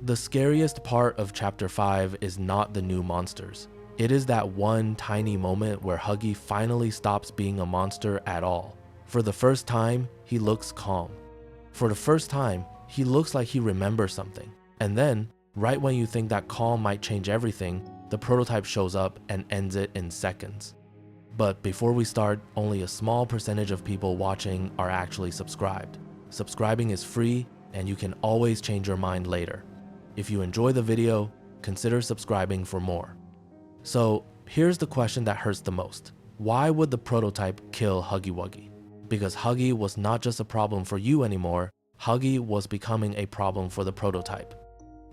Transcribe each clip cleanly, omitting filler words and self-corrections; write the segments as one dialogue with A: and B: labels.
A: The scariest part of Chapter 5 is not the new monsters. It is that one tiny moment where Huggy finally stops being a monster at all. For the first time, he looks calm. For the first time, he looks like he remembers something. And then, right when you think that calm might change everything, the prototype shows up and ends it in seconds. But before we start, only a small percentage of people watching are actually subscribed. Subscribing is free, and you can always change your mind later. If you enjoy the video, consider subscribing for more. So here's the question that hurts the most. Why would the prototype kill Huggy Wuggy? Because Huggy was not just a problem for you anymore, Huggy was becoming a problem for the prototype.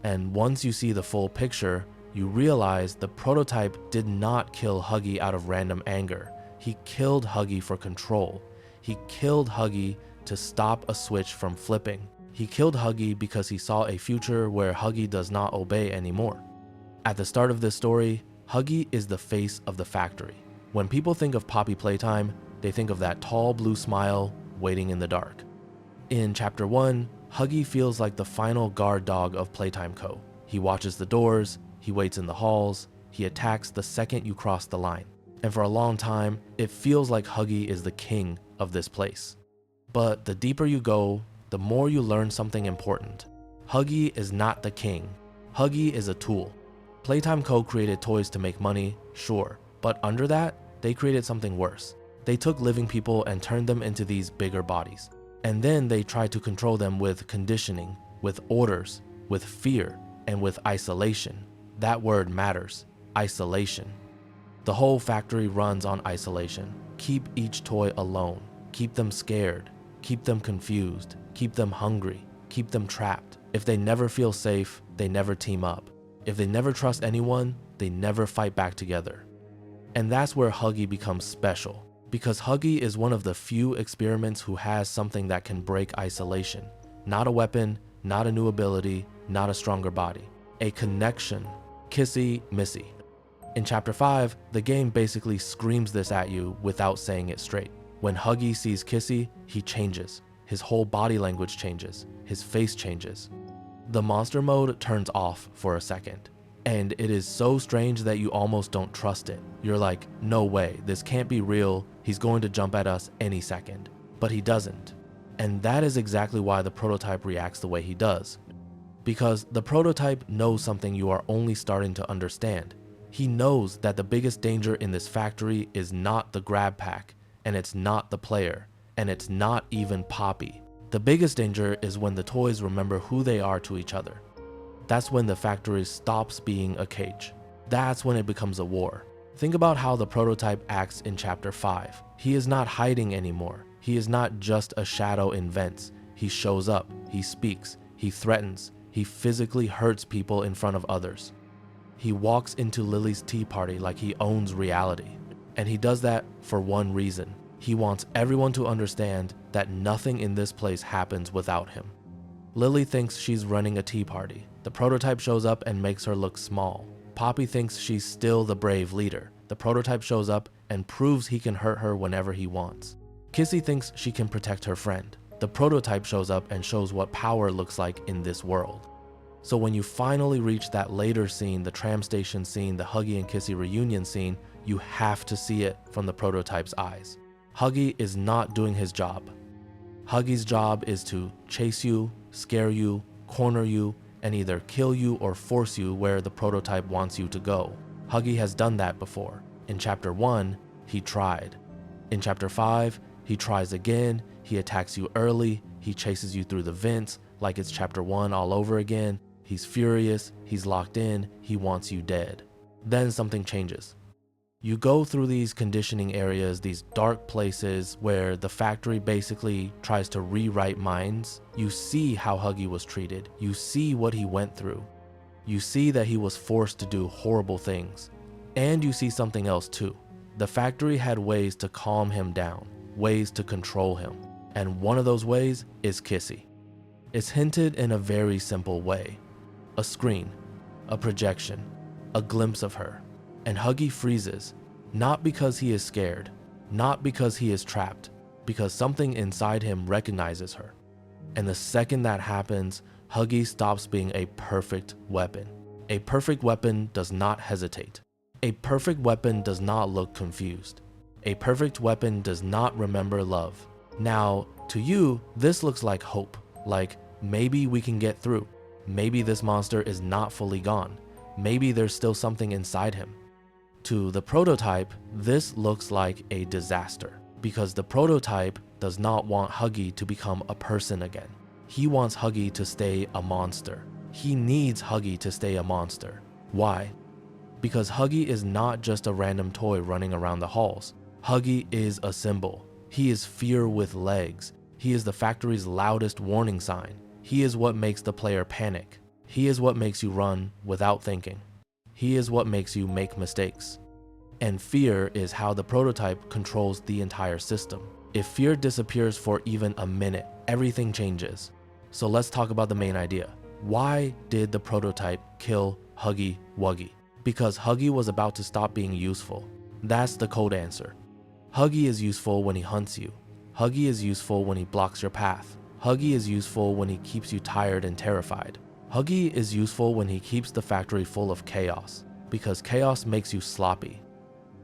A: And once you see the full picture, you realize the prototype did not kill Huggy out of random anger. He killed Huggy for control. He killed Huggy to stop a switch from flipping. He killed Huggy because he saw a future where Huggy does not obey anymore. At the start of this story, Huggy is the face of the factory. When people think of Poppy Playtime, they think of that tall blue smile waiting in the dark. In Chapter 1, Huggy feels like the final guard dog of Playtime Co. He watches the doors, he waits in the halls, he attacks the second you cross the line. And for a long time, it feels like Huggy is the king of this place. But the deeper you go, the more you learn something important. Huggy is not the king. Huggy is a tool. Playtime Co. created toys to make money, sure, but under that, they created something worse. They took living people and turned them into these bigger bodies. And then they tried to control them with conditioning, with orders, with fear, and with isolation. That word matters, isolation. The whole factory runs on isolation. Keep each toy alone. Keep them scared. Keep them confused. Keep them hungry. Keep them trapped. If they never feel safe, they never team up. If they never trust anyone, they never fight back together. And that's where Huggy becomes special, because Huggy is one of the few experiments who has something that can break isolation. Not a weapon, not a new ability, not a stronger body. A connection. Kissy Missy. In Chapter 5, the game basically screams this at you without saying it straight. When Huggy sees Kissy, he changes. His whole body language changes. His face changes. The monster mode turns off for a second. And it is so strange that you almost don't trust it. You're like, no way, this can't be real. He's going to jump at us any second. But he doesn't. And that is exactly why the prototype reacts the way he does. Because the prototype knows something you are only starting to understand. He knows that the biggest danger in this factory is not the grab pack, and it's not the player, and it's not even Poppy. The biggest danger is when the toys remember who they are to each other. That's when the factory stops being a cage. That's when it becomes a war. Think about how the prototype acts in Chapter 5. He is not hiding anymore. He is not just a shadow in vents. He shows up, he speaks, he threatens, he physically hurts people in front of others. He walks into Lily's tea party like he owns reality. And he does that for one reason. He wants everyone to understand that nothing in this place happens without him. Lily thinks she's running a tea party. The prototype shows up and makes her look small. Poppy thinks she's still the brave leader. The prototype shows up and proves he can hurt her whenever he wants. Kissy thinks she can protect her friend. The prototype shows up and shows what power looks like in this world. So when you finally reach that later scene, the tram station scene, the Huggy and Kissy reunion scene, you have to see it from the prototype's eyes. Huggy is not doing his job. Huggy's job is to chase you, scare you, corner you, and either kill you or force you where the prototype wants you to go. Huggy has done that before. In Chapter 1, he tried. In Chapter 5, he tries again, he attacks you early, he chases you through the vents like it's Chapter 1 all over again. He's furious, he's locked in, he wants you dead. Then something changes. You go through these conditioning areas, these dark places where the factory basically tries to rewrite minds. You see how Huggy was treated. You see what he went through. You see that he was forced to do horrible things. And you see something else too. The factory had ways to calm him down, ways to control him. And one of those ways is Kissy. It's hinted in a very simple way. A screen, a projection, a glimpse of her. And Huggy freezes, not because he is scared, not because he is trapped, because something inside him recognizes her. And the second that happens, Huggy stops being a perfect weapon. A perfect weapon does not hesitate. A perfect weapon does not look confused. A perfect weapon does not remember love. Now, to you, this looks like hope. Like, maybe we can get through. Maybe this monster is not fully gone. Maybe there's still something inside him. To the prototype, this looks like a disaster, because the prototype does not want Huggy to become a person again. He wants Huggy to stay a monster. He needs Huggy to stay a monster. Why? Because Huggy is not just a random toy running around the halls. Huggy is a symbol. He is fear with legs. He is the factory's loudest warning sign. He is what makes the player panic. He is what makes you run without thinking. He is what makes you make mistakes. And fear is how the prototype controls the entire system. If fear disappears for even a minute, everything changes. So let's talk about the main idea. Why did the prototype kill Huggy Wuggy? Because Huggy was about to stop being useful. That's the code answer. Huggy is useful when he hunts you. Huggy is useful when he blocks your path. Huggy is useful when he keeps you tired and terrified. Huggy is useful when he keeps the factory full of chaos, because chaos makes you sloppy.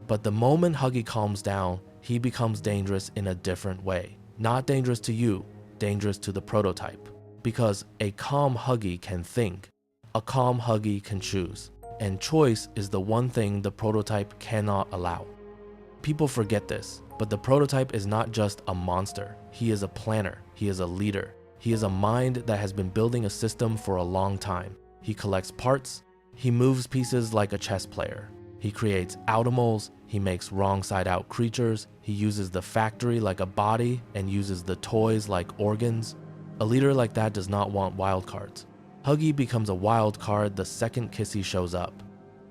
A: But the moment Huggy calms down, he becomes dangerous in a different way. Not dangerous to you, dangerous to the prototype. Because a calm Huggy can think. A calm Huggy can choose. And choice is the one thing the prototype cannot allow. People forget this, but the prototype is not just a monster. He is a planner. He is a leader. He is a mind that has been building a system for a long time. He collects parts. He moves pieces like a chess player. He creates automals. He makes wrong side out creatures. He uses the factory like a body and uses the toys like organs. A leader like that does not want wildcards. Huggy becomes a wild card the second Kissy shows up.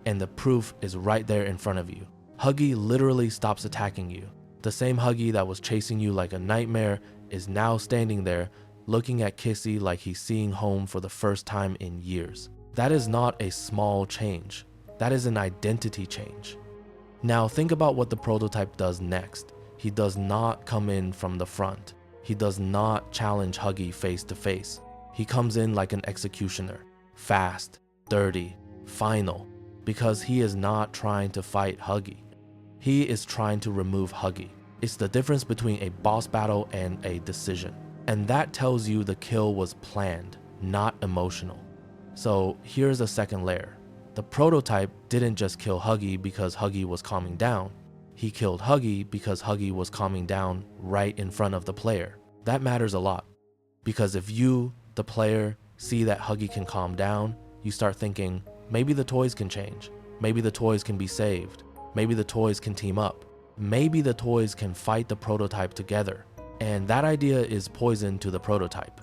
A: And the proof is right there in front of you. Huggy literally stops attacking you. The same Huggy that was chasing you like a nightmare is now standing there looking at Kissy like he's seeing home for the first time in years. That is not a small change. That is an identity change. Now think about what the prototype does next. He does not come in from the front. He does not challenge Huggy face to face. He comes in like an executioner, fast, dirty, final, because he is not trying to fight Huggy. He is trying to remove Huggy. It's the difference between a boss battle and a decision. And that tells you the kill was planned, not emotional. So here's a second layer. The prototype didn't just kill Huggy because Huggy was calming down. He killed Huggy because Huggy was calming down right in front of the player. That matters a lot. Because if you, the player, see that Huggy can calm down, you start thinking, maybe the toys can change. Maybe the toys can be saved. Maybe the toys can team up. Maybe the toys can fight the prototype together. And that idea is poison to the prototype.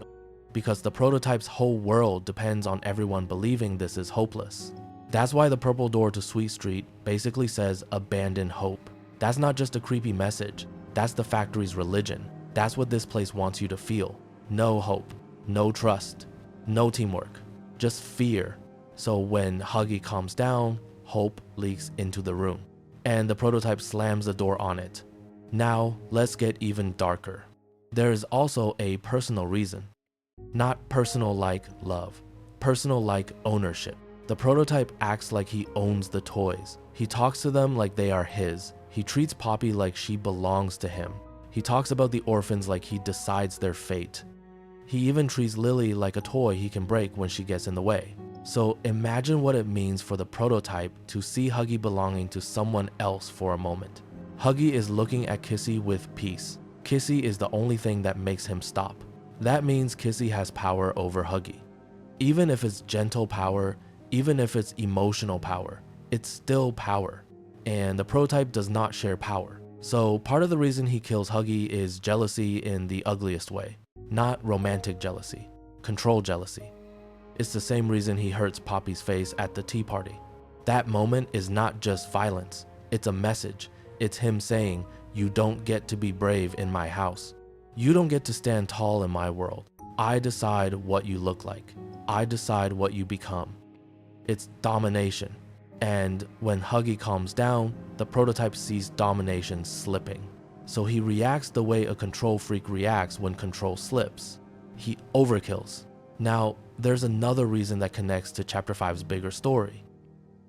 A: Because the prototype's whole world depends on everyone believing this is hopeless. That's why the purple door to Sweet Street basically says abandon hope. That's not just a creepy message. That's the factory's religion. That's what this place wants you to feel. No hope, no trust, no teamwork, just fear. So when Huggy calms down, hope leaks into the room. And the prototype slams the door on it. Now, let's get even darker. There is also a personal reason. Not personal like love, personal like ownership. The prototype acts like he owns the toys. He talks to them like they are his. He treats Poppy like she belongs to him. He talks about the orphans like he decides their fate. He even treats Lily like a toy he can break when she gets in the way. So imagine what it means for the prototype to see Huggy belonging to someone else for a moment. Huggy is looking at Kissy with peace. Kissy is the only thing that makes him stop. That means Kissy has power over Huggy. Even if it's gentle power, even if it's emotional power, it's still power. And the prototype does not share power. So part of the reason he kills Huggy is jealousy in the ugliest way. Not romantic jealousy, control jealousy. It's the same reason he hurts Poppy's face at the tea party. That moment is not just violence, it's a message. It's him saying, you don't get to be brave in my house. You don't get to stand tall in my world. I decide what you look like. I decide what you become. It's domination. And when Huggy calms down, the prototype sees domination slipping. So he reacts the way a control freak reacts when control slips. He overkills. Now, there's another reason that connects to Chapter 5's bigger story.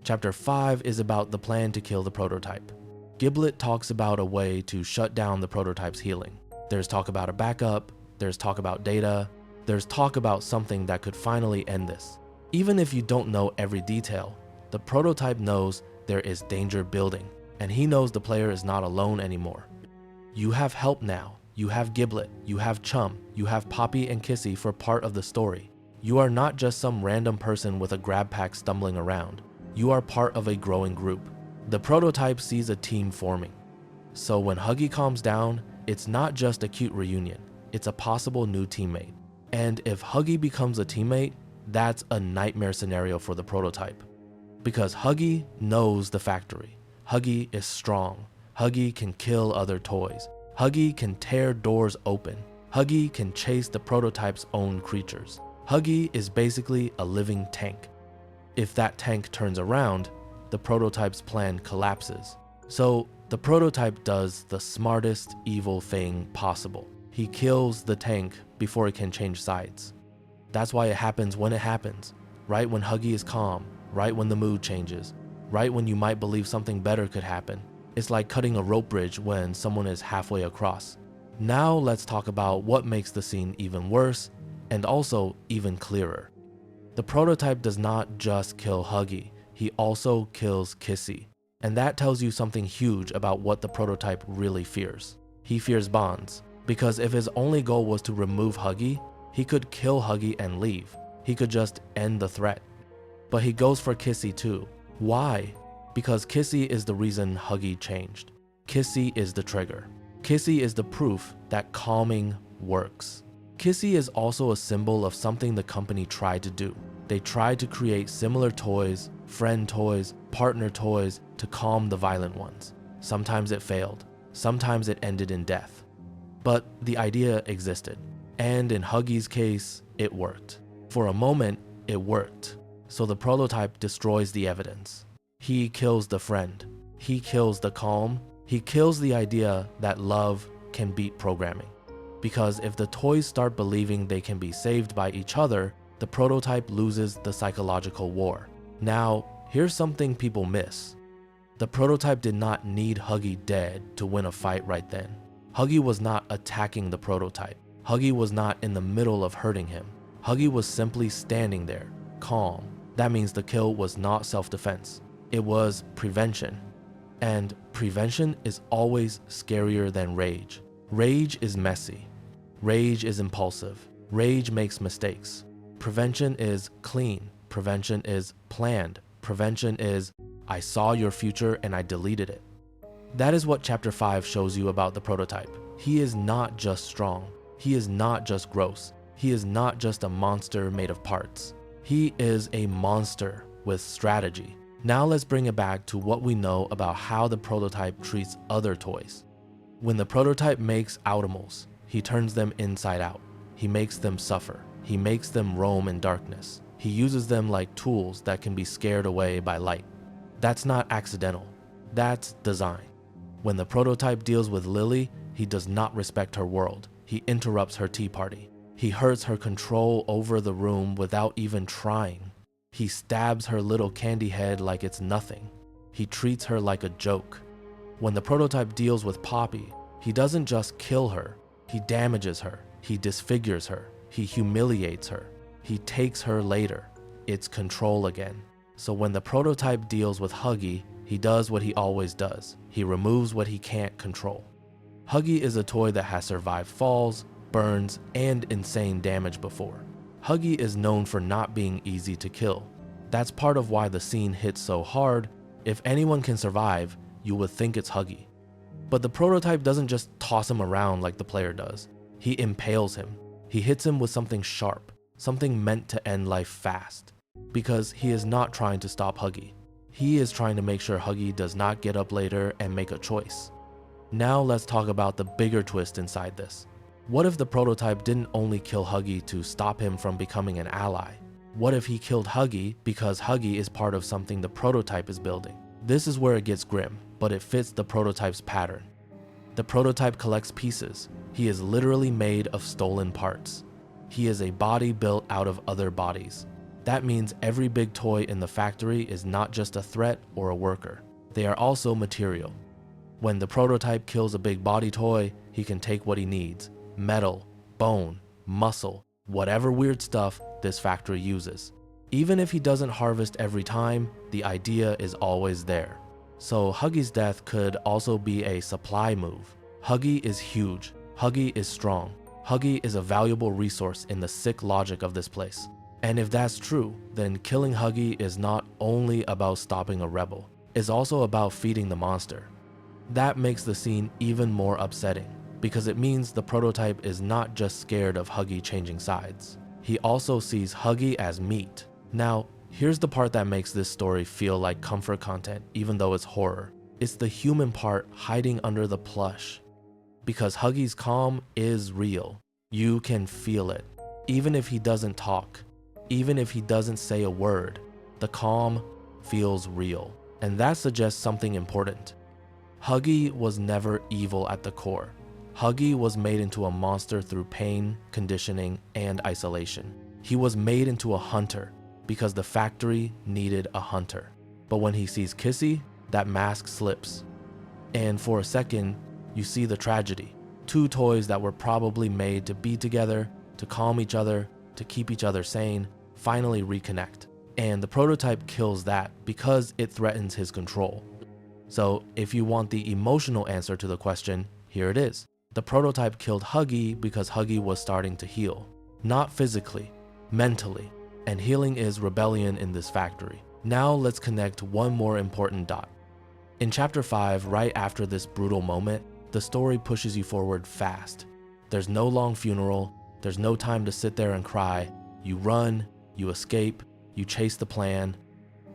A: Chapter 5 is about the plan to kill the prototype. Giblet talks about a way to shut down the prototype's healing. There's talk about a backup, there's talk about data, there's talk about something that could finally end this. Even if you don't know every detail, the prototype knows there is danger building, and he knows the player is not alone anymore. You have help now. You have Giblet, you have Chum, you have Poppy and Kissy for part of the story. You are not just some random person with a grab pack stumbling around. You are part of a growing group. The prototype sees a team forming. So when Huggy calms down, it's not just a cute reunion, it's a possible new teammate. And if Huggy becomes a teammate, that's a nightmare scenario for the prototype. Because Huggy knows the factory. Huggy is strong. Huggy can kill other toys. Huggy can tear doors open. Huggy can chase the prototype's own creatures. Huggy is basically a living tank. If that tank turns around, the prototype's plan collapses. So the prototype does the smartest evil thing possible. He kills the tank before it can change sides. That's why it happens when it happens, right when Huggy is calm, right when the mood changes, right when you might believe something better could happen. It's like cutting a rope bridge when someone is halfway across. Now let's talk about what makes the scene even worse and also even clearer. The prototype does not just kill Huggy, he also kills Kissy. And that tells you something huge about what the prototype really fears. He fears bonds, because if his only goal was to remove Huggy, he could kill Huggy and leave. He could just end the threat. But he goes for Kissy too. Why? Because Kissy is the reason Huggy changed. Kissy is the trigger. Kissy is the proof that calming works. Kissy is also a symbol of something the company tried to do. They tried to create similar toys, friend toys, partner toys to calm the violent ones. Sometimes it failed. Sometimes it ended in death. But the idea existed. And in Huggy's case, it worked. For a moment, it worked. So the prototype destroys the evidence. He kills the friend. He kills the calm. He kills the idea that love can beat programming. Because if the toys start believing they can be saved by each other, the prototype loses the psychological war. Now, here's something people miss. The prototype did not need Huggy dead to win a fight right then. Huggy was not attacking the prototype. Huggy was not in the middle of hurting him. Huggy was simply standing there, calm. That means the kill was not self-defense. It was prevention. And prevention is always scarier than rage. Rage is messy. Rage is impulsive. Rage makes mistakes. Prevention is clean. Prevention is planned. Prevention is, I saw your future and I deleted it. That is what Chapter 5 shows you about the prototype. He is not just strong. He is not just gross. He is not just a monster made of parts. He is a monster with strategy. Now let's bring it back to what we know about how the prototype treats other toys. When the prototype makes Automals, he turns them inside out. He makes them suffer. He makes them roam in darkness. He uses them like tools that can be scared away by light. That's not accidental. That's design. When the prototype deals with Lily, he does not respect her world. He interrupts her tea party. He hurts her control over the room without even trying. He stabs her little candy head like it's nothing. He treats her like a joke. When the prototype deals with Poppy, he doesn't just kill her. He damages her. He disfigures her. He humiliates her. He takes her later. It's control again. So when the prototype deals with Huggy, he does what he always does. He removes what he can't control. Huggy is a toy that has survived falls, burns, and insane damage before. Huggy is known for not being easy to kill. That's part of why the scene hits so hard. If anyone can survive, you would think it's Huggy. But the prototype doesn't just toss him around like the player does. He impales him. He hits him with something sharp, something meant to end life fast. Because he is not trying to stop Huggy. He is trying to make sure Huggy does not get up later and make a choice. Now let's talk about the bigger twist inside this. What if the prototype didn't only kill Huggy to stop him from becoming an ally? What if he killed Huggy because Huggy is part of something the prototype is building? This is where it gets grim, but it fits the prototype's pattern. The prototype collects pieces. He is literally made of stolen parts. He is a body built out of other bodies. That means every big toy in the factory is not just a threat or a worker. They are also material. When the prototype kills a big body toy, he can take what he needs: metal, bone, muscle, whatever weird stuff this factory uses. Even if he doesn't harvest every time, the idea is always there. So Huggy's death could also be a supply move. Huggy is huge. Huggy is strong. Huggy is a valuable resource in the sick logic of this place. And if that's true, then killing Huggy is not only about stopping a rebel, it's also about feeding the monster. That makes the scene even more upsetting, because it means the prototype is not just scared of Huggy changing sides. He also sees Huggy as meat. Now, here's the part that makes this story feel like comfort content even though it's horror. It's the human part hiding under the plush. Because Huggy's calm is real. You can feel it. Even if he doesn't talk, even if he doesn't say a word, the calm feels real. And that suggests something important. Huggy was never evil at the core. Huggy was made into a monster through pain, conditioning, and isolation. He was made into a hunter because the factory needed a hunter. But when he sees Kissy, that mask slips. And for a second, you see the tragedy. Two toys that were probably made to be together, to calm each other, to keep each other sane, finally reconnect. And the prototype kills that because it threatens his control. So if you want the emotional answer to the question, here it is. The prototype killed Huggy because Huggy was starting to heal. Not physically, mentally. And healing is rebellion in this factory. Now let's connect one more important dot. In chapter 5, right after this brutal moment, the story pushes you forward fast. There's no long funeral, there's no time to sit there and cry. You run, you escape, you chase the plan,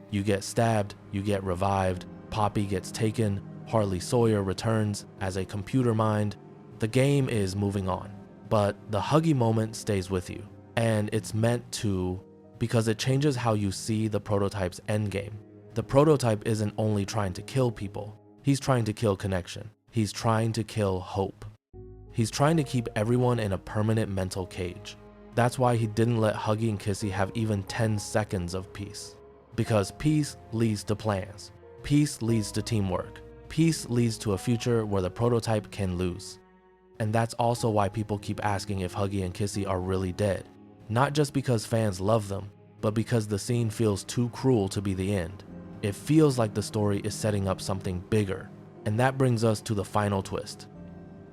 A: you get stabbed, you get revived, Poppy gets taken, Harley Sawyer returns as a computer mind. The game is moving on, but the Huggy moment stays with you. And it's meant to, because it changes how you see the prototype's endgame. The prototype isn't only trying to kill people, he's trying to kill connection. He's trying to kill hope. He's trying to keep everyone in a permanent mental cage. That's why he didn't let Huggy and Kissy have even 10 seconds of peace. Because peace leads to plans. Peace leads to teamwork. Peace leads to a future where the prototype can lose. And that's also why people keep asking if Huggy and Kissy are really dead. Not just because fans love them, but because the scene feels too cruel to be the end. It feels like the story is setting up something bigger. And that brings us to the final twist.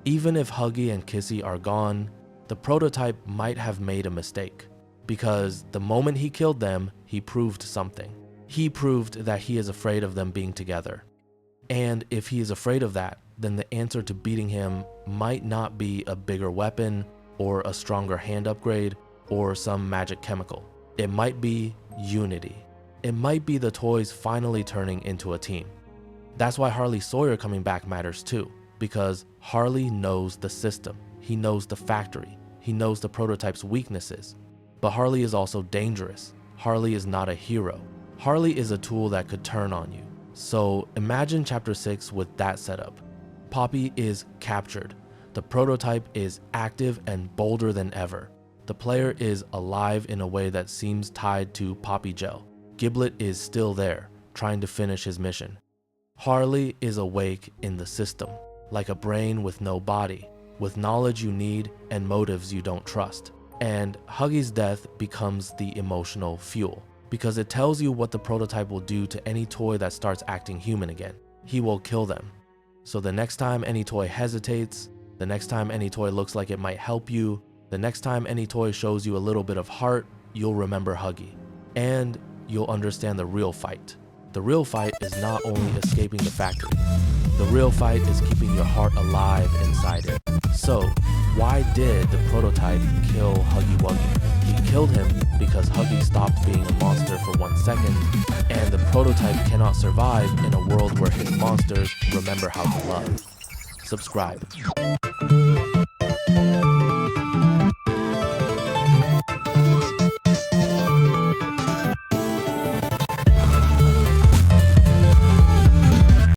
A: Even if Huggy and Kissy are gone, the prototype might have made a mistake. Because the moment he killed them, he proved something. He proved that he is afraid of them being together. And if he is afraid of that, then the answer to beating him might not be a bigger weapon, or a stronger hand upgrade, or some magic chemical. It might be unity. It might be the toys finally turning into a team. That's why Harley Sawyer coming back matters too, because Harley knows the system. He knows the factory. He knows the prototype's weaknesses. But Harley is also dangerous. Harley is not a hero. Harley is a tool that could turn on you. So imagine chapter 6 with that setup. Poppy is captured. The prototype is active and bolder than ever. The player is alive in a way that seems tied to Poppy Gel. Giblet is still there, trying to finish his mission. Harley is awake in the system, like a brain with no body, with knowledge you need and motives you don't trust. And Huggy's death becomes the emotional fuel, because it tells you what the prototype will do to any toy that starts acting human again. He will kill them. So the next time any toy hesitates, the next time any toy looks like it might help you, the next time any toy shows you a little bit of heart, you'll remember Huggy. And you'll understand the real fight. The real fight is not only escaping the factory. The real fight is keeping your heart alive inside it. So, why did the prototype kill Huggy Wuggy? He killed him because Huggy stopped being a monster for 1 second, and the prototype cannot survive in a world where his monsters remember how to love. Subscribe.